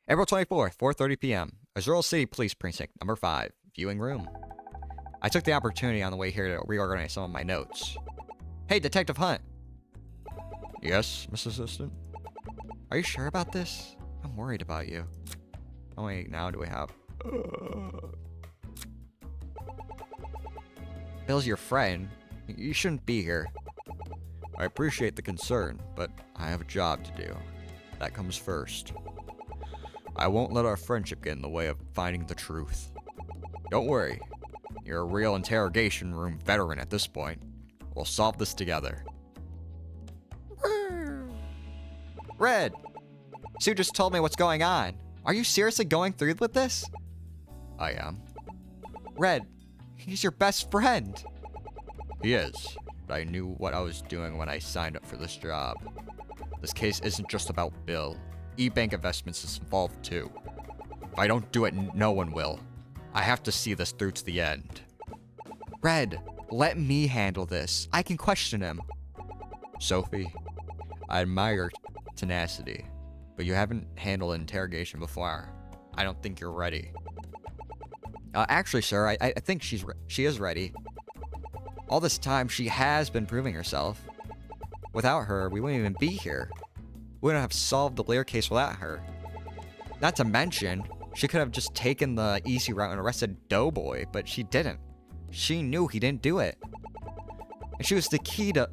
April 24th, 4:30 p.m. Azuril City Police Precinct, number 5, viewing room. I took the opportunity on the way here to reorganize some of my notes. Hey, Detective Hunt. Yes, Miss Assistant? Are you sure about this? I'm worried about you. How many now do we have? Bill's your friend. You shouldn't be here. I appreciate the concern, but I have a job to do. That comes first. I won't let our friendship get in the way of finding the truth. Don't worry. You're a real interrogation room veteran at this point. We'll solve this together. Red! Sue just told me what's going on. Are you seriously going through with this? I am. Red, he's your best friend. He is, but I knew what I was doing when I signed up for this job. This case isn't just about Bill. E-Bank Investments is involved too. If I don't do it, no one will. I have to see this through to the end. Red, let me handle this. I can question him. Sophie, I admire your tenacity, but you haven't handled an interrogation before. I don't think you're ready. Actually, sir, I think she is ready. All this time, she has been proving herself. Without her, we wouldn't even be here. We wouldn't have solved the Lear case without her. Not to mention, she could have just taken the easy route and arrested Doughboy, but she didn't. She knew he didn't do it. And she was the key to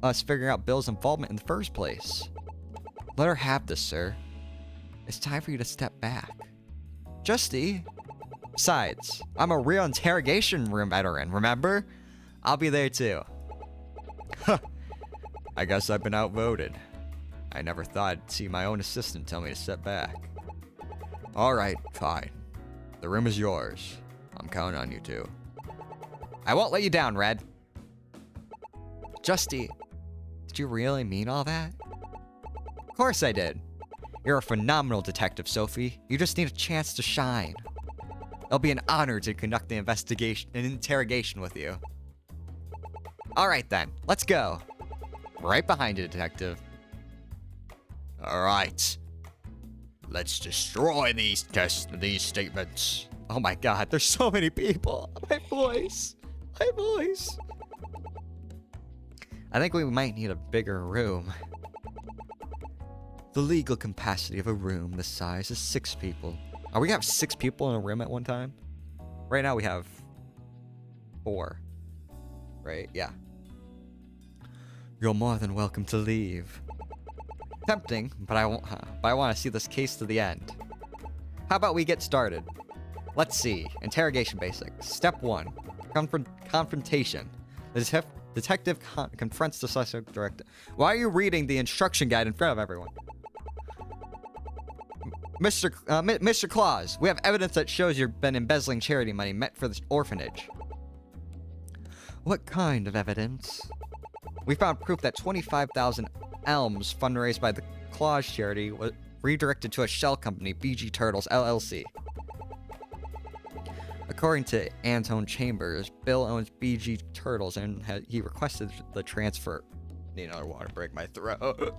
us figuring out Bill's involvement in the first place. Let her have this, sir. It's time for you to step back. Justy. Besides, I'm a real interrogation room veteran, remember? I'll be there too. Huh. I guess I've been outvoted. I never thought I'd see my own assistant tell me to step back. Alright, fine. The room is yours. I'm counting on you too. I won't let you down, Red. Justy, did you really mean all that? Of course I did. You're a phenomenal detective, Sophie. You just need a chance to shine. It'll be an honor to conduct the interrogation with you. Alright then, let's go. Right behind you, detective. Alright. Let's destroy these statements. Oh my god, there's so many people. My voice. I think we might need a bigger room. The legal capacity of a room this size is 6 people. Are we gonna have 6 people in a room at one time? Right now we have 4. Right? Yeah. You're more than welcome to leave. Tempting, but I won't. But I want to see this case to the end. How about we get started? Let's see. Interrogation basics. Step 1. Confrontation. The detective confronts the suspect directly. Why are you reading the instruction guide in front of everyone? Mr. Claus, we have evidence that shows you've been embezzling charity money meant for this orphanage. What kind of evidence? We found proof that 25,000 Elms fundraised by the Claus charity was redirected to a shell company, BG Turtles LLC. According to Antone Chambers, Bill owns BG Turtles and he requested the transfer. Need another water, break my throat.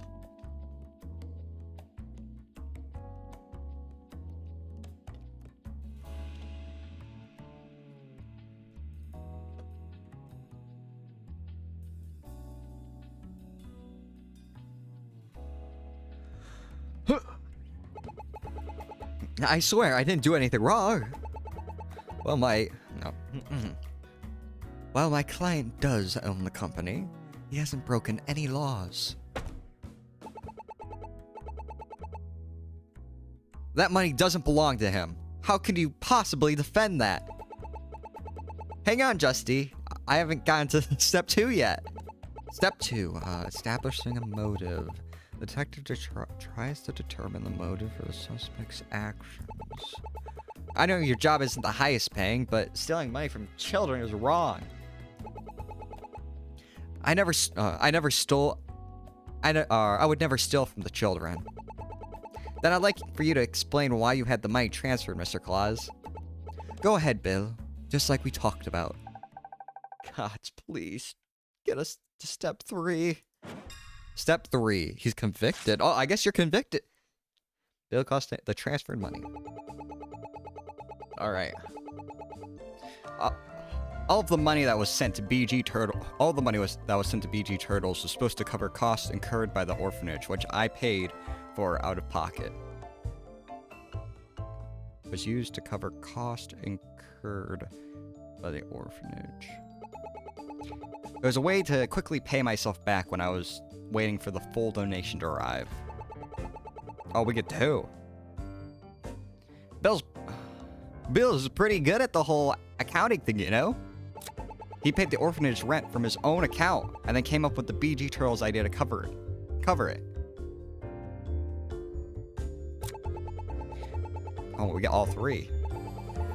I swear, I didn't do anything wrong. Well, my client does own the company. He hasn't broken any laws. That money doesn't belong to him. How could you possibly defend that? Hang on, Justy. I haven't gotten to step 2 yet. Step 2, establishing a motive. The detective tries to determine the motive for the suspect's actions. I know your job isn't the highest paying, but stealing money from children is wrong. I would never steal from the children. Then I'd like for you to explain why you had the money transferred, Mr. Claus. Go ahead, Bill. Just like we talked about. God, please. Get us to step 3. Step 3. He's convicted. Oh, I guess you're convicted. Bill cost the transferred money. All right. All of the money that was sent to BG Turtle, all the money that was sent to BG Turtles was supposed to cover costs incurred by the orphanage, which I paid for out of pocket. Was used to cover cost incurred by the orphanage. It was a way to quickly pay myself back when I was waiting for the full donation to arrive. Oh, we get 2. Bill's pretty good at the whole accounting thing, you know? He paid the orphanage rent from his own account and then came up with the BG Turtles idea to cover it. Oh, we got all 3.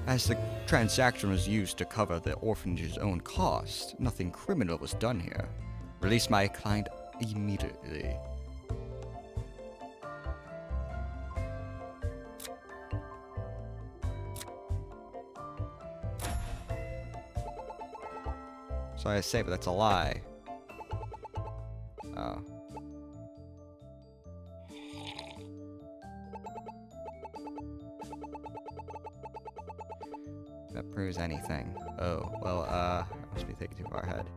As the transaction was used to cover the orphanage's own cost, nothing criminal was done here. Release my client immediately. Sorry to say, but that's a lie. Oh. That proves anything. Oh, well, I must be thinking too far ahead.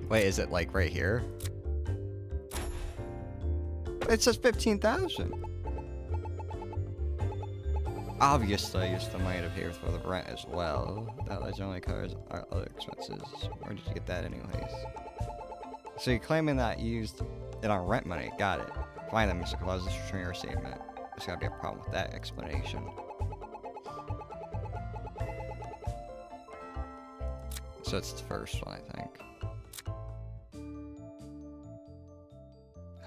Wait, is it like right here? It says 15,000. Obviously, I used the money to pay for the rent as well. That only covers our other expenses. Where did you get that anyways? So you're claiming that you used it on rent money. Got it. Fine then, Mr. Claus. Let's return your statement. There's gotta be a problem with that explanation. So it's the first one, I think.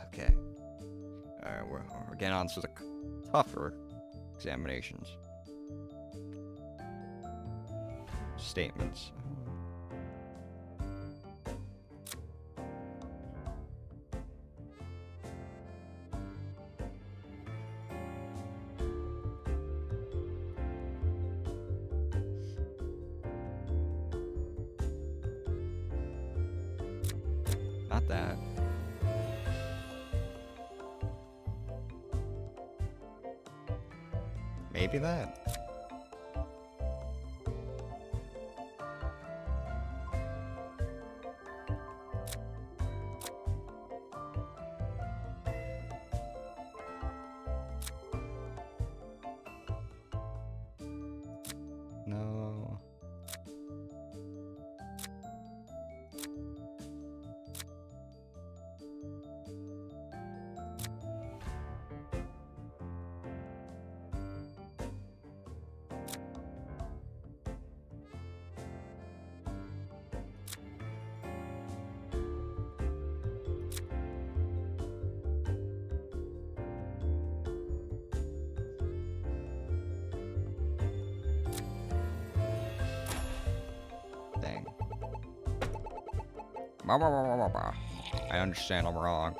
Okay. Alright, we're getting on to the tougher examinations. Statements. Not that. Maybe that. No. Dang. I understand I'm wrong.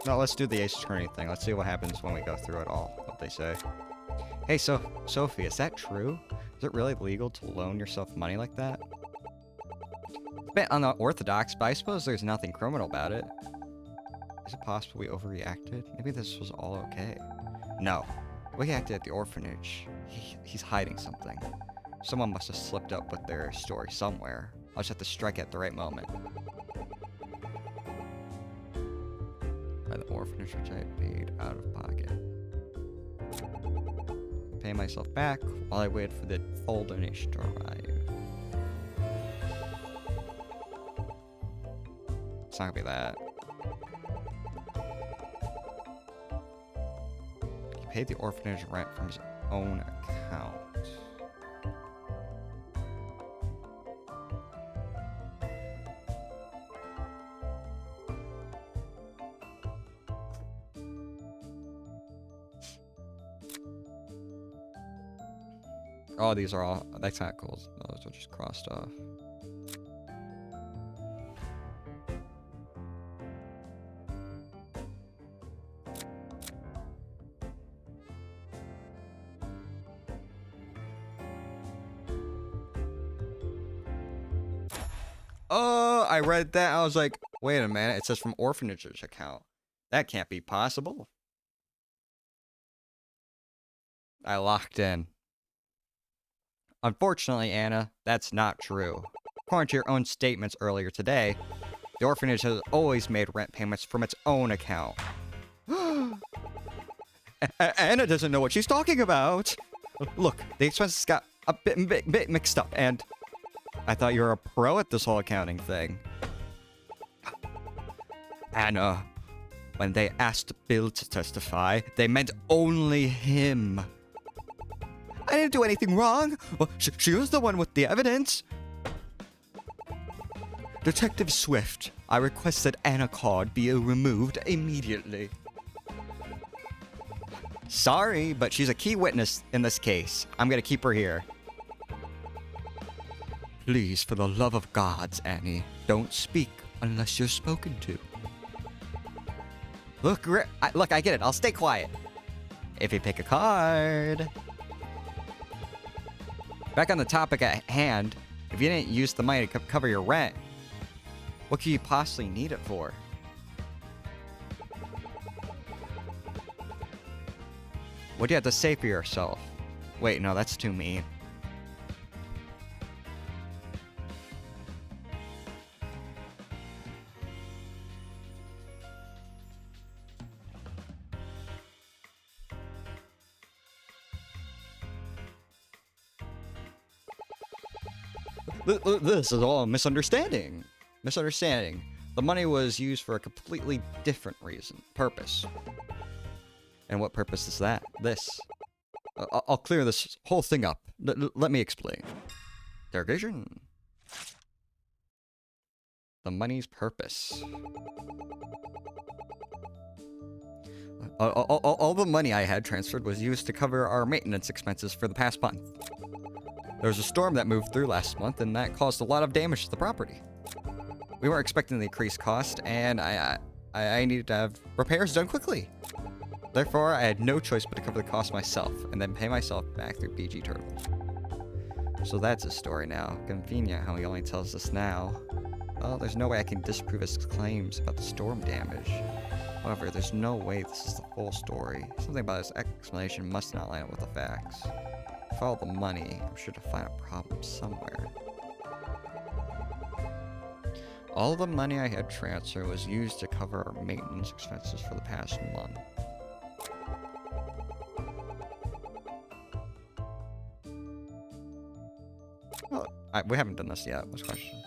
No, let's do the Ace Attorney thing. Let's see what happens when we go through it all. What they say. Hey, Sophie, is that true? Is it really legal to loan yourself money like that? It's a bit unorthodox, but I suppose there's nothing criminal about it. Is it possible we overreacted? Maybe this was all okay. No. We acted at the orphanage. He's hiding something. Someone must have slipped up with their story somewhere. I'll just have to strike at the right moment. By the orphanage which I paid out of pocket. Pay myself back while I wait for the full donation to arrive. It's not gonna be that. He paid the orphanage rent from his own account. Oh, these are all, that's not cool. Those are just crossed off. Oh, I read that. I was like, wait a minute. It says from orphanage's account. That can't be possible. I locked in. Unfortunately, Anna, that's not true. According to your own statements earlier today, the orphanage has always made rent payments from its own account. Anna doesn't know what she's talking about. Look, the expenses got a bit mixed up, and I thought you were a pro at this whole accounting thing. Anna, when they asked Bill to testify, they meant only him. I didn't do anything wrong. Well, she was the one with the evidence. Detective Swift, I request that Anna Card be removed immediately. Sorry, but she's a key witness in this case. I'm gonna keep her here. Please, for the love of gods, Annie, don't speak unless you're spoken to. Look, I get it. I'll stay quiet. If you pick a card. Back on the topic at hand, if you didn't use the money to cover your rent, what could you possibly need it for? What do you have to say for yourself? Wait, no, that's too mean. This is all a misunderstanding. Misunderstanding. The money was used for a completely different purpose. And what purpose is that? This. I'll clear this whole thing up. Let me explain. Interrogation. The money's purpose. All the money I had transferred was used to cover our maintenance expenses for the past month. There was a storm that moved through last month, and that caused a lot of damage to the property. We weren't expecting the increased cost, and I needed to have repairs done quickly. Therefore, I had no choice but to cover the cost myself, and then pay myself back through PG Turtle. So that's his story now. Convenient how he only tells us now. Well, there's no way I can disprove his claims about the storm damage. However, there's no way this is the full story. Something about his explanation must not line up with the facts. For all the money, I'm sure to find a problem somewhere. All the money I had transferred was used to cover our maintenance expenses for the past month. Oh, we haven't done this yet. What's the question?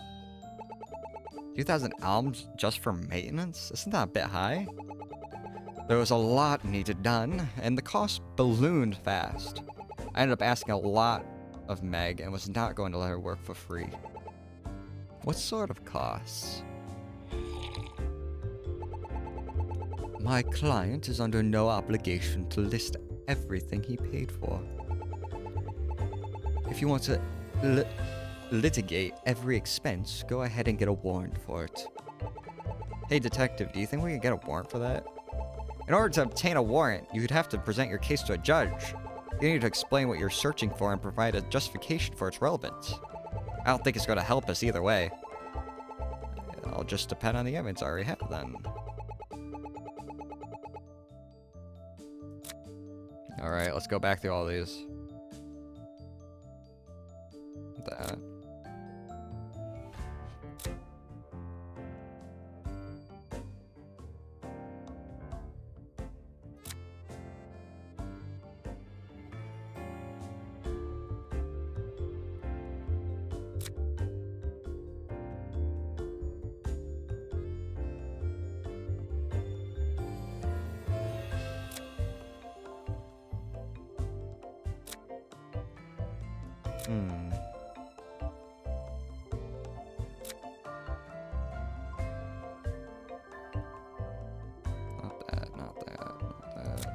2,000 albums just for maintenance? Isn't that a bit high? There was a lot needed done, and the cost ballooned fast. I ended up asking a lot of Meg and was not going to let her work for free. What sort of costs? My client is under no obligation to list everything he paid for. If you want to litigate every expense, go ahead and get a warrant for it. Hey detective, do you think we can get a warrant for that? In order to obtain a warrant, you'd have to present your case to a judge. You need to explain what you're searching for and provide a justification for its relevance. I don't think it's going to help us either way. I'll just depend on the evidence I already have then. Alright, let's go back through all these. That. Not that, not that, not that.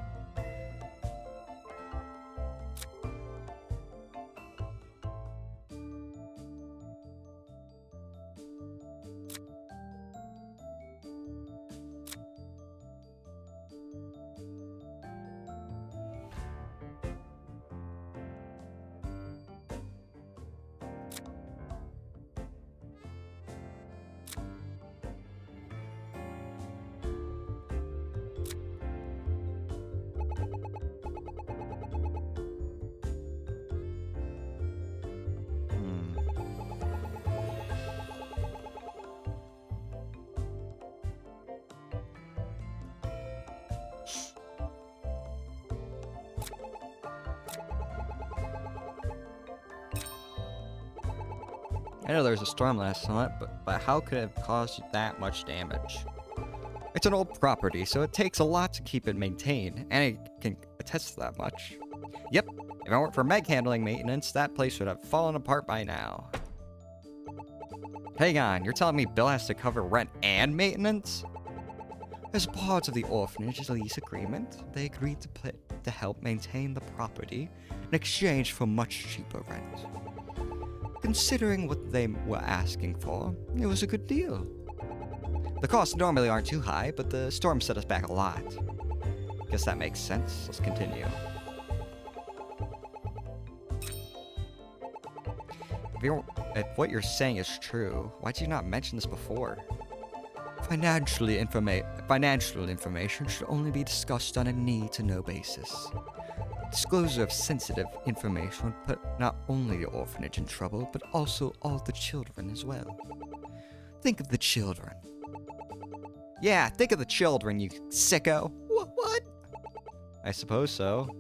I know there was a storm last night, but how could it have caused that much damage? It's an old property, so it takes a lot to keep it maintained, and I can attest to that much. Yep, if it weren't for Meg handling maintenance, that place would have fallen apart by now. Hang on, you're telling me Bill has to cover rent and maintenance? As part of the orphanage's lease agreement, they agreed to help maintain the property in exchange for much cheaper rent. Considering what they were asking for, it was a good deal. The costs normally aren't too high, but the storm set us back a lot. Guess that makes sense. Let's continue. If what you're saying is true, why did you not mention this before? Financial information should only be discussed on a need-to-know basis. Disclosure of sensitive information would put not only the orphanage in trouble, but also all the children as well. Think of the children. Yeah, think of the children, you sicko. What? I suppose so.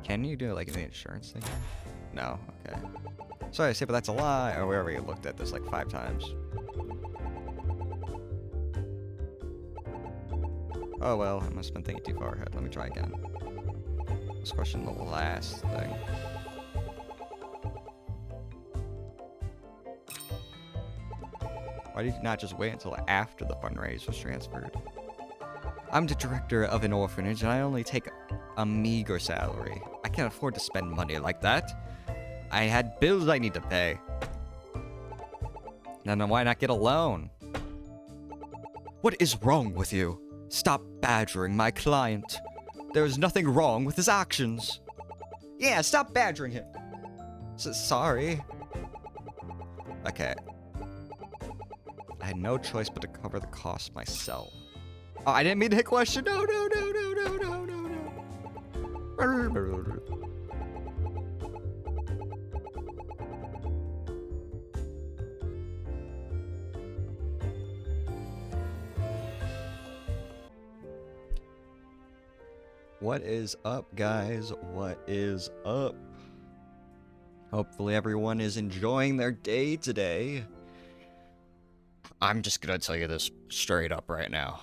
Can you do like the insurance thing? No, okay. Sorry to say, but that's a lie. Or we already looked at this like 5 times. Oh well, I must have been thinking too far ahead. Let me try again. Let's question the last thing. Why did you not just wait until after the fundraise was transferred? I'm the director of an orphanage and I only take a meager salary. I can't afford to spend money like that. I had bills I need to pay. Then why not get a loan? What is wrong with you? Stop badgering my client. There is nothing wrong with his actions. Yeah, stop badgering him. Sorry. Okay. I had no choice but to cover the cost myself. Oh, I didn't mean to hit question. No. What is up, guys? What is up? Hopefully everyone is enjoying their day today. I'm just gonna tell you this straight up right now.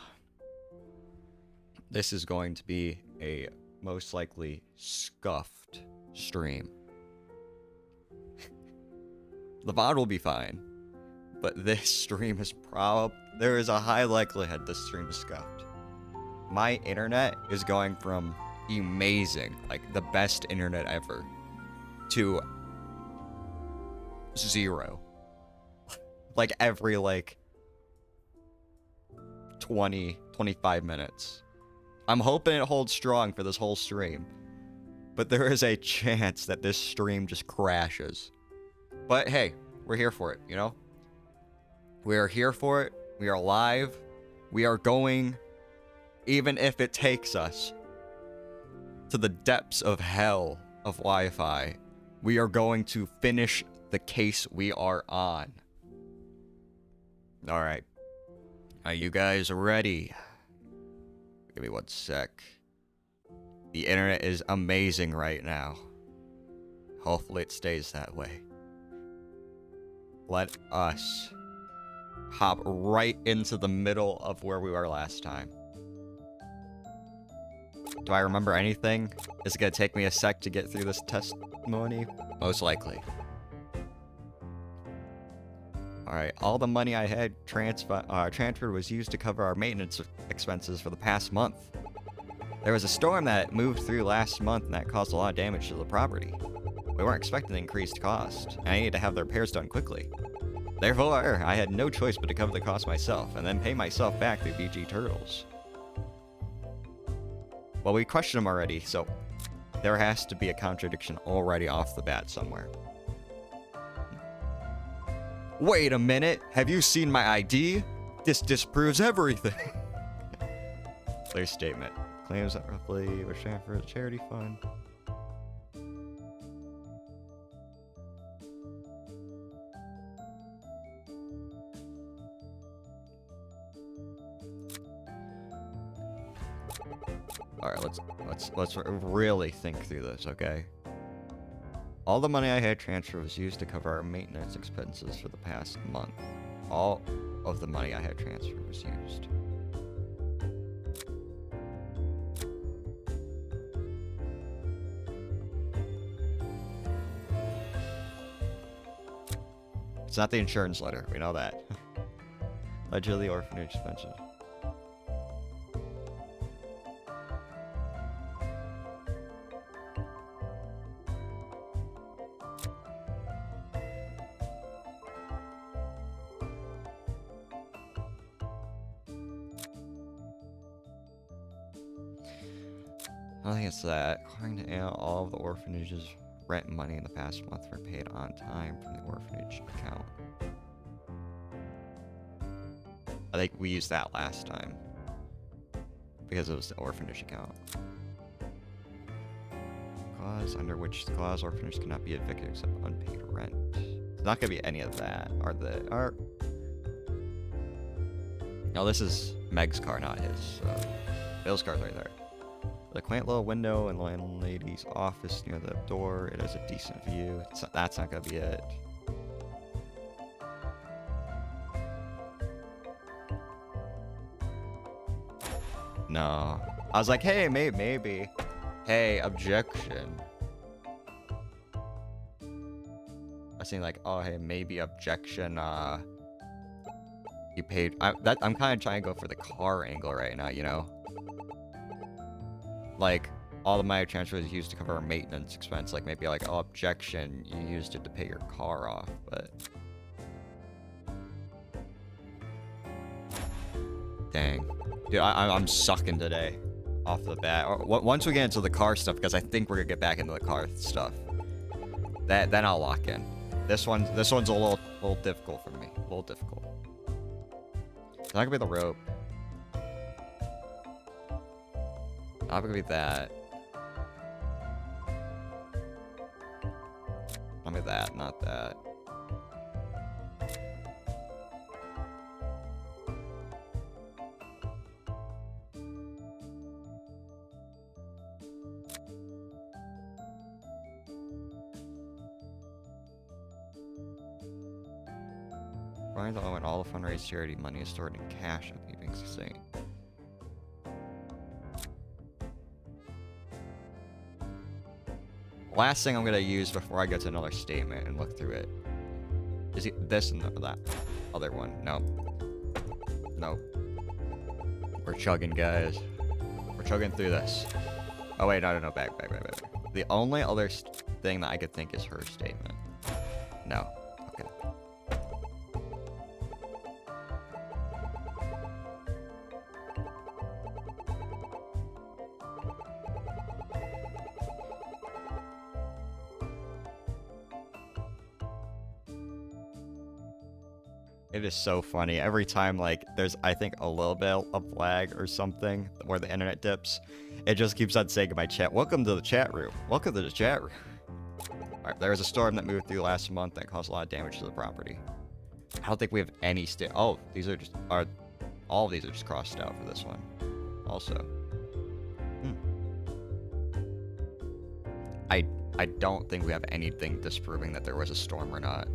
This is going to be a most likely scuffed stream. The VOD will be fine, but this stream is there is a high likelihood this stream is scuffed. My internet is going from amazing, like the best internet ever, to 0. Like every 20-25 minutes. I'm hoping it holds strong for this whole stream, but there is a chance that this stream just crashes. But hey, we're here for it, you know? We are here for it. We are live. We are going, even if it takes us to the depths of hell of Wi-Fi, we are going to finish the case we are on. All right. Are you guys ready? Give me 1 sec. The internet is amazing right now. Hopefully it stays that way. Let us hop right into the middle of where we were last time. Do I remember anything? Is it gonna take me a sec to get through this testimony? Most likely. Alright, all the money I had transferred was used to cover our maintenance expenses for the past month. There was a storm that moved through last month and that caused a lot of damage to the property. We weren't expecting the increased cost, and I needed to have the repairs done quickly. Therefore, I had no choice but to cover the cost myself, and then pay myself back through BG Turtles. Well, we questioned them already, so there has to be a contradiction already off the bat somewhere. Wait a minute, have you seen my ID? This disproves everything. Clear statement. Claims that roughly were transferred to charity fund. Alright, let's really think through this, okay? All the money I had transferred was used to cover our maintenance expenses for the past month. All of the money I had transferred was used. It's not the insurance letter, we know that. Ledger of the orphanage expenses. I think it's that. According to Anna, all of the orphanage's rent money in the past month were paid on time from the orphanage account. I think we used that last time. Because it was the orphanage account. Clause under which the clause orphanage cannot be evicted except unpaid rent. It's not gonna be any of that. No, this is Meg's car, not his. Bill's car's right there. The quaint little window in the landlady's office near the door. It has a decent view. That's not gonna be it. No. I was like, hey, maybe. Hey, objection. I was saying like, oh, hey, maybe objection. You paid. I'm kind of trying to go for the car angle right now, you know. Like, all the money transfer is used to cover a maintenance expense. Like, maybe like, oh, objection, you used it to pay your car off, but... Dang. Dude, I'm sucking today. Off the bat. Once we get into the car stuff, because I think we're gonna get back into the car stuff. Then I'll lock in. This one's a little difficult for me. A little difficult. It's not gonna be the rope. Not gonna be that. Not be that, not that. According to Owen, all the fundraised charity money is stored in cash at Leaving Saint. Last thing I'm gonna use before I get to another statement and look through it is this and that other one. No. Nope. We're chugging, guys. We're chugging through this. Oh wait, no, back. The only other thing that I could think is her statement. No. Okay. It is so funny. Every time, like, there's, I think, a little bit of lag or something where the internet dips, it just keeps on saying in my chat, welcome to the chat room. Welcome to the chat room. Alright, there was a storm that moved through last month that caused a lot of damage to the property. I don't think we have any oh, these are just, all of these are just crossed out for this one. Also. I don't think we have anything disproving that there was a storm or not.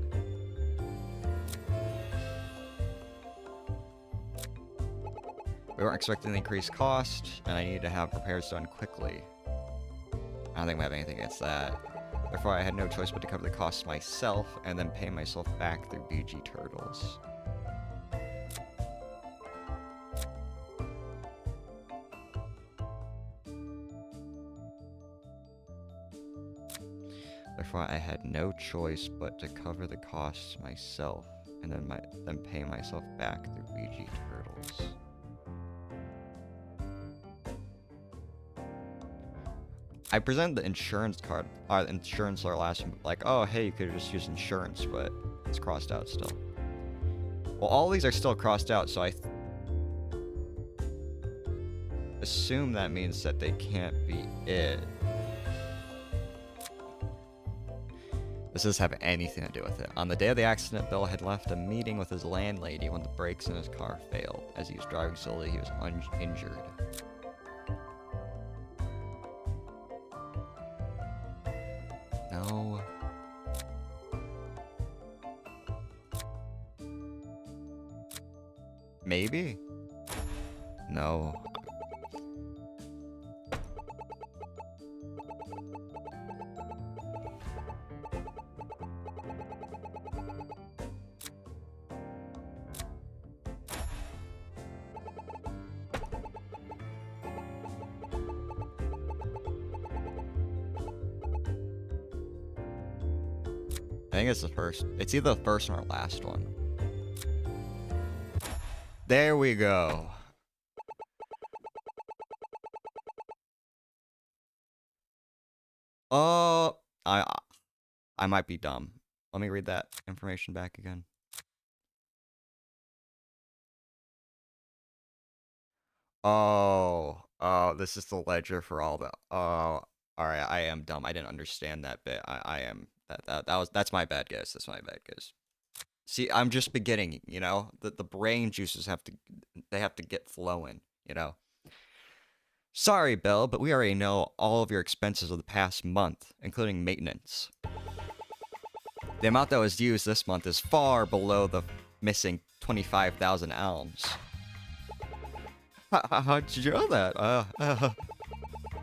We weren't expecting the increased cost, and I needed to have repairs done quickly. I don't think we have anything against that. Therefore, I had no choice but to cover the costs myself, and then pay myself back through BG Turtles. Therefore, I had no choice but to cover the costs myself, and then pay myself back through BG Turtles. I presented the insurance card, insurance our last, like, oh, hey, you could just use insurance, but it's crossed out still. Well, all these are still crossed out, so I assume that means that they can't be it. This doesn't have anything to do with it. On the day of the accident, Bill had left a meeting with his landlady when the brakes in his car failed. As he was driving slowly, he was uninjured. No. Maybe? No. I think it's the first. It's either the first or last one. There we go. Oh, I might be dumb. Let me read that information back again. Oh, this is the ledger for all the. Oh, all right. I am dumb. I didn't understand that bit. I am that's my bad guess. That's my bad guess. See, I'm just beginning. You know, the brain juices have to get flowing. You know. Sorry, Bill, but we already know all of your expenses of the past month, including maintenance. The amount that was used this month is far below the missing 25,000 alms. How'd you know that?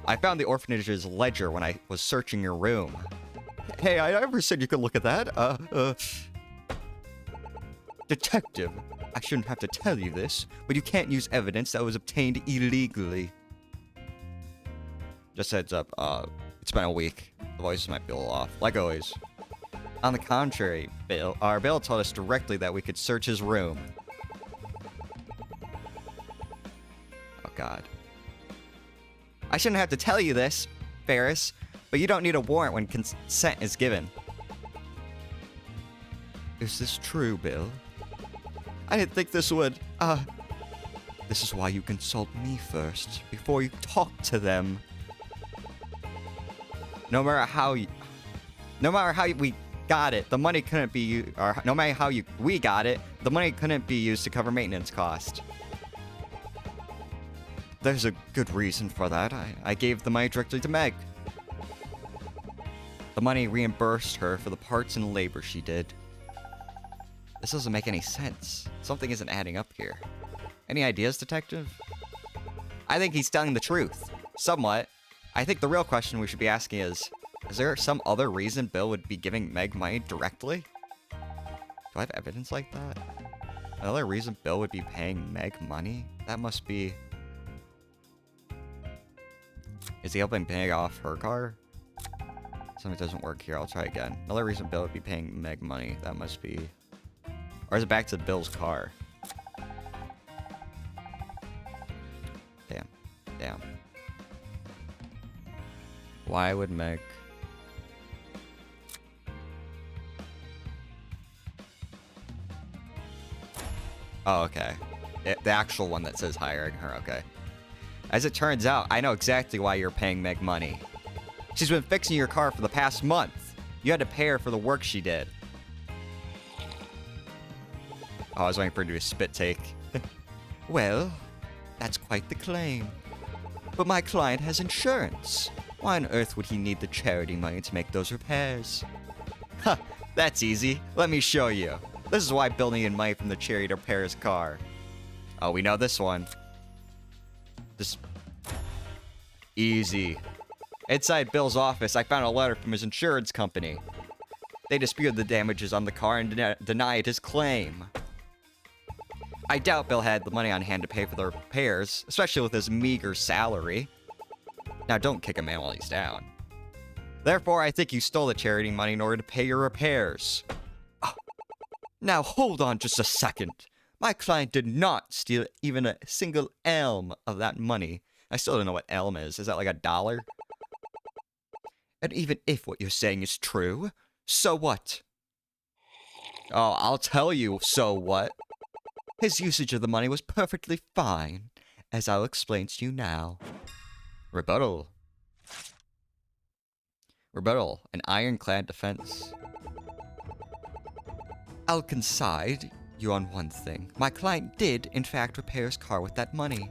I found the orphanage's ledger when I was searching your room. Hey, I never said you could look at that. Detective, I shouldn't have to tell you this, but you can't use evidence that was obtained illegally. Just heads up, it's been a week. The voices might be a little off, like always. On the contrary, Bill told us directly that we could search his room. Oh, God. I shouldn't have to tell you this, Ferris, but you don't need a warrant when consent is given. Is this true, Bill? I didn't think this would, This is why you consult me first, before you talk to them. No matter how we got it, the money couldn't be used, or no matter how we got it, the money couldn't be used to cover maintenance cost. There's a good reason for that. I gave the money directly to Meg. The money reimbursed her for the parts and labor she did. This doesn't make any sense. Something isn't adding up here. Any ideas, detective? I think he's telling the truth. Somewhat. I think the real question we should be asking is there some other reason Bill would be giving Meg money directly? Do I have evidence like that? Another reason Bill would be paying Meg money? That must be... Is he helping pay off her car? Something doesn't work here. I'll try again. Another reason Bill would be paying Meg money. That must be... Or is it back to Bill's car? Damn. Damn. Why would Meg... Oh, okay. The actual one that says hiring her, okay. As it turns out, I know exactly why you're paying Meg money. She's been fixing your car for the past month. You had to pay her for the work she did. Oh, I was waiting for her to do a spit take. Well, that's quite the claim. But my client has insurance. Why on earth would he need the charity money to make those repairs? Ha! That's easy. Let me show you. This is why Bill needed money from the charity to repair his car. Oh, we know this one. Just... Easy. Inside Bill's office, I found a letter from his insurance company. They disputed the damages on the car and denied his claim. I doubt Bill had the money on hand to pay for the repairs, especially with his meager salary. Now, don't kick a man while he's down. Therefore, I think you stole the charity money in order to pay your repairs. Oh. Now, hold on just a second. My client did not steal even a single elm of that money. I still don't know what elm is. Is that like $1? And even if what you're saying is true, so what? Oh, I'll tell you so what. His usage of the money was perfectly fine, as I'll explain to you now. Rebuttal. Rebuttal, an ironclad defense. I'll concede you on one thing. My client did, in fact, repair his car with that money.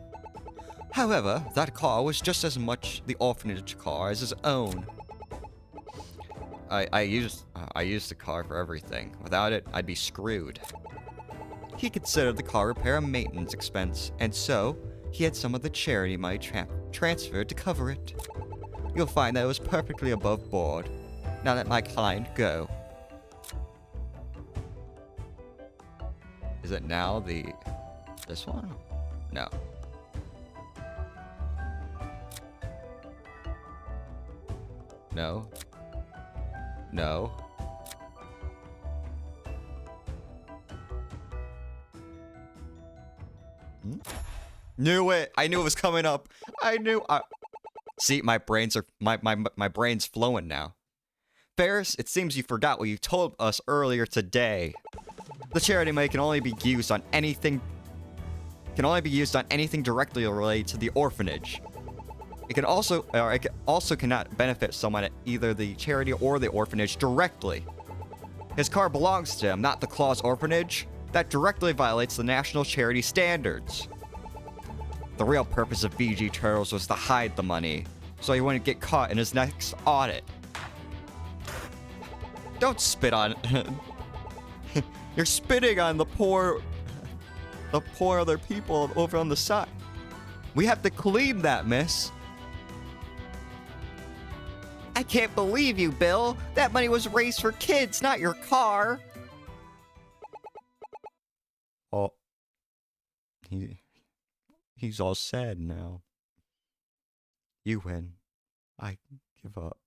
However, that car was just as much the orphanage car as his own. I used the car for everything. Without it, I'd be screwed. He considered the car repair a maintenance expense, and so he had some of the charity money transferred to cover it. You'll find that it was perfectly above board. Now let my client go. Is it now this one? No. No. No. Knew it. I knew it was coming up. See, my brain's flowing now. Ferris, it seems you forgot what you told us earlier today. The charity money can only be used on anything directly related to the orphanage. It also cannot benefit someone at either the charity or the orphanage directly. His car belongs to him, not the Claw's orphanage. That directly violates the national charity standards. The real purpose of BG Turtles was to hide the money, so he wouldn't get caught in his next audit. Don't spit on it. You're spitting on the poor other people over on the side. We have to clean that, miss. I can't believe you, Bill. That money was raised for kids, not your car. Oh. He's all sad now. You win. I give up.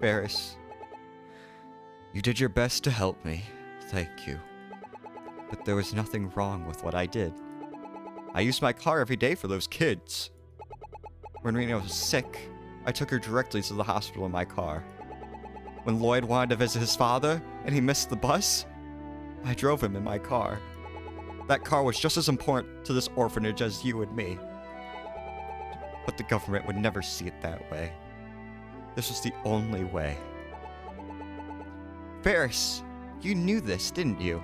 Ferris, you did your best to help me. Thank you. But there was nothing wrong with what I did. I used my car every day for those kids. When Rena was sick, I took her directly to the hospital in my car. When Lloyd wanted to visit his father and he missed the bus, I drove him in my car. That car was just as important to this orphanage as you and me. But the government would never see it that way. This was the only way. Ferris, you knew this, didn't you?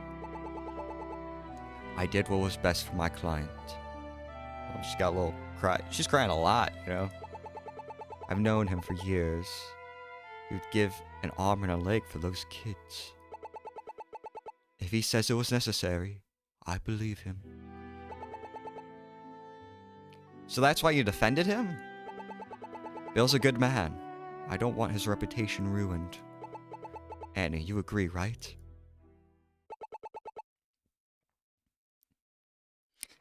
I did what was best for my client. Oh, she's got a little cry. She's crying a lot, you know? I've known him for years. He would give an arm and a leg for those kids. If he says it was necessary, I believe him. So that's why you defended him? Bill's a good man. I don't want his reputation ruined. Annie, you agree, right?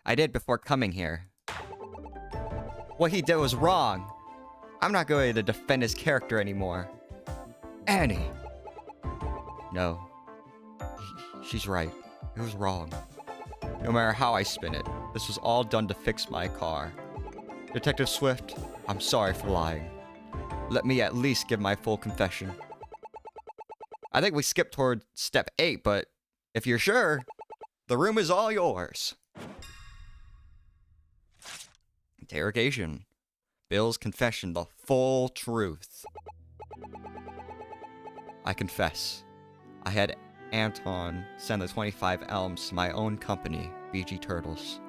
I did before coming here. What he did was wrong. I'm not going to defend his character anymore. Annie! No. She's right. It was wrong. No matter how I spin it, this was all done to fix my car. Detective Swift, I'm sorry for lying. Let me at least give my full confession. I think we skipped toward step 8, but if you're sure, the room is all yours. Interrogation. Bill's confession, the full truth. I confess. I had Anton send the 25 Elms to my own company, BG Turtles.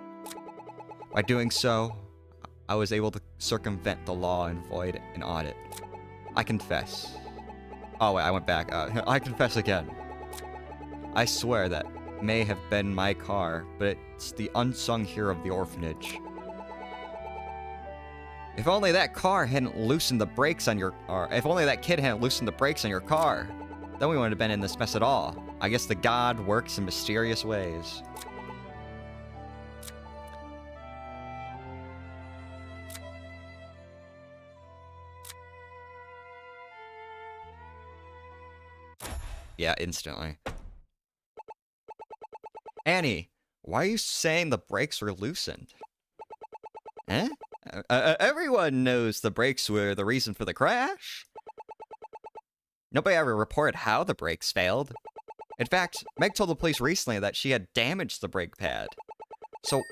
By doing so, I was able to circumvent the law and avoid an audit. I confess. Oh wait, I went back. I confess again. I swear that may have been my car, but it's the unsung hero of the orphanage. If only that car hadn't loosened the brakes on your... Or if only that kid hadn't loosened the brakes on your car, then we wouldn't have been in this mess at all. I guess the God works in mysterious ways. Yeah, instantly. Annie, why are you saying the brakes were loosened? Eh? Everyone knows the brakes were the reason for the crash. Nobody ever reported how the brakes failed. In fact, Meg told the police recently that she had damaged the brake pad. So,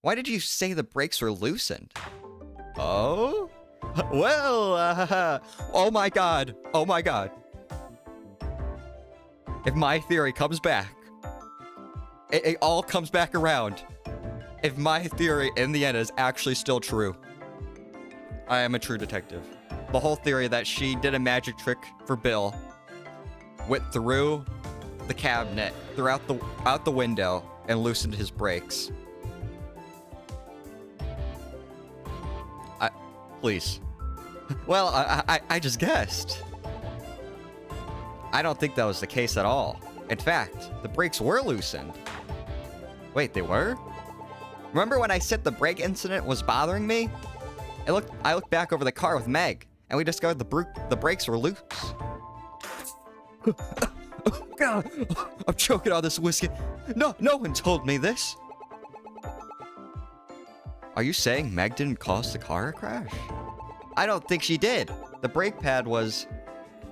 why did you say the brakes were loosened? Oh? Well, oh my god. Oh my god. If my theory comes back, it all comes back around. If my theory in the end is actually still true, I am a true detective. the whole theory that she did a magic trick for Bill, went through the cabinet, out the window, and loosened his brakes. Please. Well, I just guessed. I don't think that was the case at all. In fact, the brakes were loosened. Wait, they were? Remember when I said the brake incident was bothering me? I looked back over the car with Meg, and we discovered the brakes were loose. God, I'm choking on this whiskey. No one told me this. Are you saying Meg didn't cause the car crash? I don't think she did. The brake pad was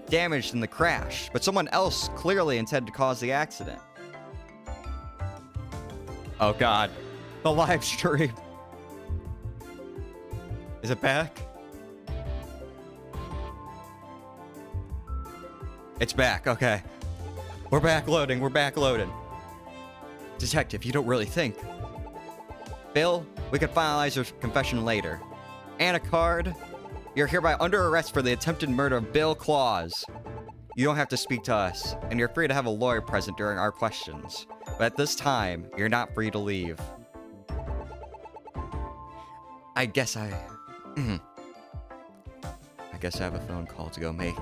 damaged in the crash, but someone else clearly intended to cause the accident. Oh God, the live stream. Is it back? It's back, okay. We're back loading. Detective, you don't really think. Bill, we can finalize your confession later. And a card. You're hereby under arrest for the attempted murder of Bill Claus. You don't have to speak to us, and you're free to have a lawyer present during our questions. But at this time, you're not free to leave. I guess I have a phone call to go make.